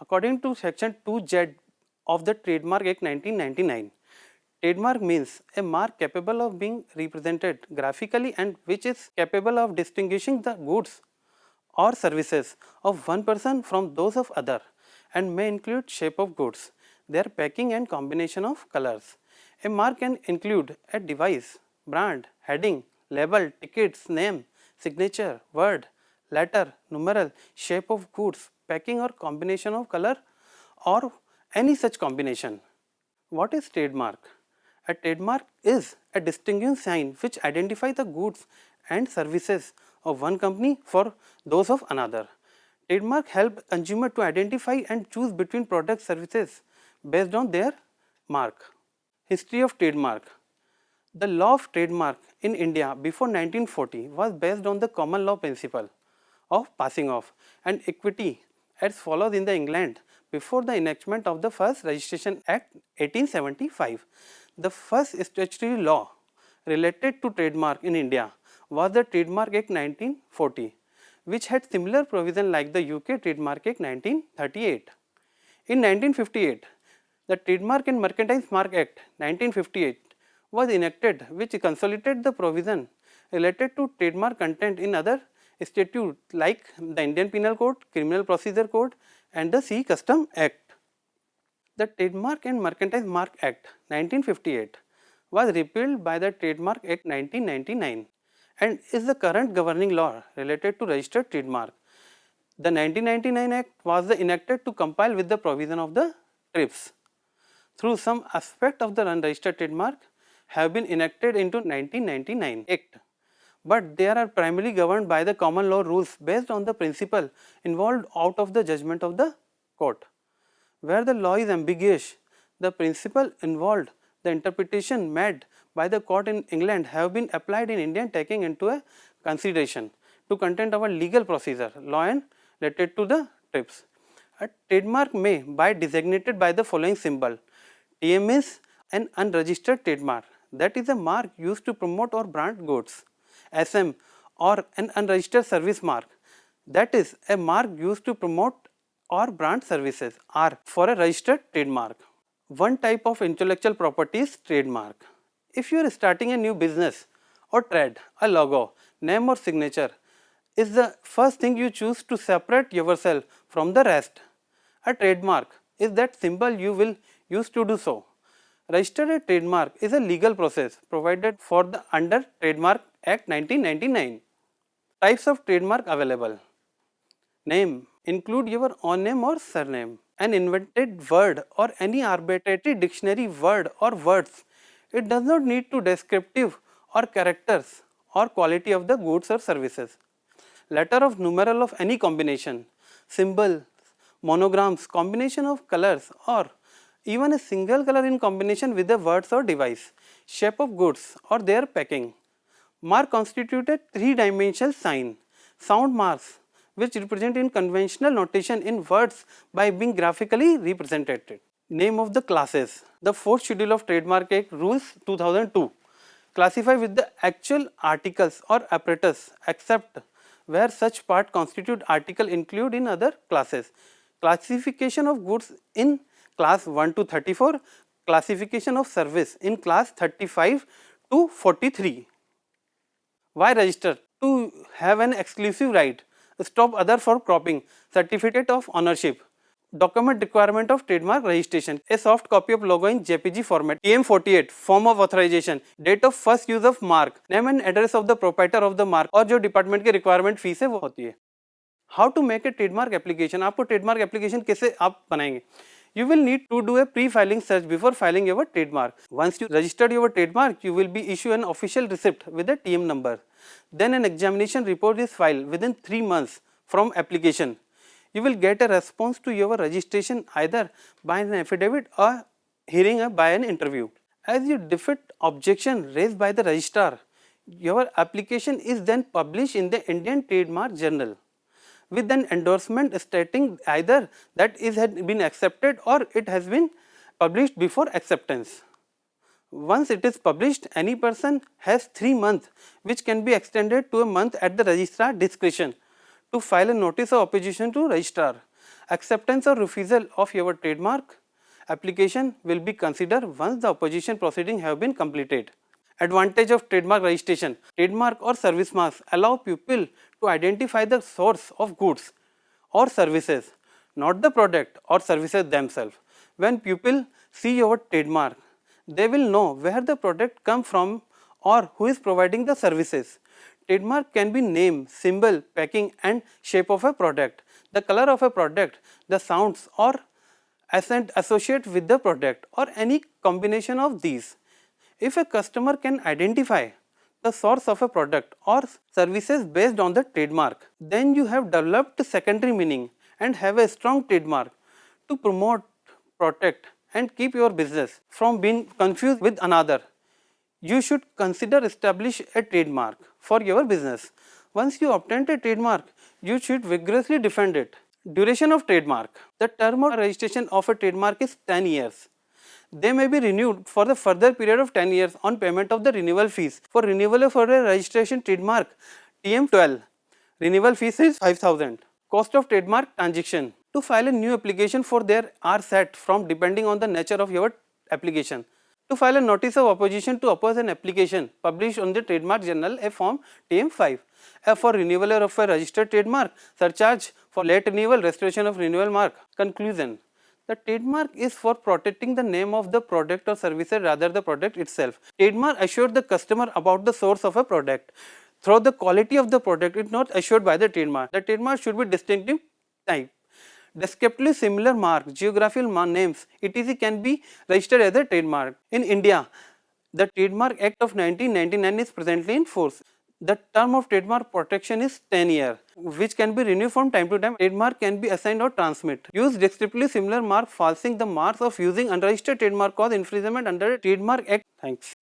According to Section 2Z of the Trademark Act 1999, trademark means a mark capable of being represented graphically and which is capable of distinguishing the goods or services of one person from those of other and may include shape of goods, their packing and combination of colors. A mark can include a device, brand, heading, label, tickets, name, signature, word, letter, numeral, shape of goods, packing or combination of color or any such combination. What is trademark? A trademark is a distinguishing sign which identifies the goods and services of one company for those of another. Trademark help consumer to identify and choose between product services based on their mark. History of trademark. The law of trademark in India before 1940 was based on the common law principle of passing off and equity as follows in the England before the enactment of the first Registration Act 1875. The first statutory law related to trademark in India was the Trademark Act 1940, which had similar provision like the UK Trademark Act 1938. In 1958, the Trademark and Mercantile Mark Act 1958 was enacted, which consolidated the provision related to trademark content in other statutes like the Indian Penal Code, Criminal Procedure Code and the Sea Custom Act. The Trademark and Mercantile Mark Act 1958 was repealed by the Trademark Act 1999 and is the current governing law related to registered trademark. The 1999 Act was enacted to comply with the provision of the TRIPS. Through some aspect of the unregistered trademark have been enacted into 1999 Act, but they are primarily governed by the common law rules based on the principle involved out of the judgment of the court. Where the law is ambiguous, the principle involved, the interpretation made by the court in England have been applied in India taking into a consideration to content our legal procedure, law and related to the TRIPS. A trademark may be designated by the following symbol. TM is an unregistered trademark, that is a mark used to promote or brand goods. SM or an unregistered service mark, that is a mark used to promote or brand services. R for a registered trademark. One type of intellectual property is trademark. If you are starting a new business or trade, a logo, name or signature is the first thing you choose to separate yourself from the rest. A trademark is that symbol you will use to do so. Registered a trademark is a legal process provided for the under Trademark Act 1999. Types of trademark available. Name include your own name or surname. An invented word or any arbitrary dictionary word or words. It does not need to descriptive or characters or quality of the goods or services. Letter of numeral of any combination. Symbol, monograms, combination of colors or even a single color in combination with the words or device. Shape of goods or their packing. Mark constituted three-dimensional sign. Sound marks which represent in conventional notation in words by being graphically represented. Name of the classes. The fourth schedule of Trademark Act Rules 2002 classify with the actual articles or apparatus except where such part constitute article include in other classes. Classification of goods in class 1 to 34, classification of service in class 35 to 43. Why register? To have an exclusive right, stop other for cropping, certificate of ownership, document requirement of trademark registration, a soft copy of logo in JPG format, TM48, form of authorization, date of first use of mark, name and address of the proprietor of the mark और जो department के requirement fees है वो होती है. How to make a trademark application? आपको trademark application कैसे आप बनाएंगे? You will need to do a pre-filing search before filing your trademark. Once you registered your trademark, you will be issued an official receipt with a TM number. Then an examination report is filed within 3 months from application. You will get a response to your registration either by an affidavit or hearing by an interview. As you defeat objection raised by the registrar, your application is then published in the Indian Trademark Journal with an endorsement stating either that it has been accepted or it has been published before acceptance. Once it is published, any person has 3 months which can be extended to a month at the registrar discretion to file a notice of opposition to registrar. Acceptance or refusal of your trademark application will be considered once the opposition proceeding have been completed. Advantage of trademark registration. Trademark or service marks allow people to identify the source of goods or services, not the product or services themselves. When people see your trademark, they will know where the product come from or who is providing the services. Trademark can be name, symbol, packing and shape of a product, the color of a product, the sounds or accent associated with the product or any combination of these. If a customer can identify the source of a product or services based on the trademark, then you have developed secondary meaning and have a strong trademark to promote, protect and keep your business from being confused with another. You should consider establish a trademark for your business. Once you obtain a trademark, you should vigorously defend it. Duration of trademark. The term of registration of a trademark is 10 years. They may be renewed for the further period of 10 years on payment of the renewal fees. For renewal for a registration trademark TM12, renewal fees is 5,000. Cost of trademark transaction. To file a new application for there are set from depending on the nature of your application. To file a notice of opposition to oppose an application published on the trademark journal, a form TM5. For renewal of a registered trademark, surcharge for late renewal, restoration of renewal mark. Conclusion. The trademark is for protecting the name of the product or services rather the product itself. Trademark assures the customer about the source of a product. Through the quality of the product is not assured by the trademark. The trademark should be distinctive type. Descriptively similar marks, geographical names, etc. can be registered as a trademark. In India, the Trademark Act of 1999 is presently in force. The term of trademark protection is 10 years, which can be renewed from time to time. Trademark can be assigned or transmit. Use descriptively similar mark, falsing the marks of using unregistered trademark cause infringement under the Trademark Act. Thanks.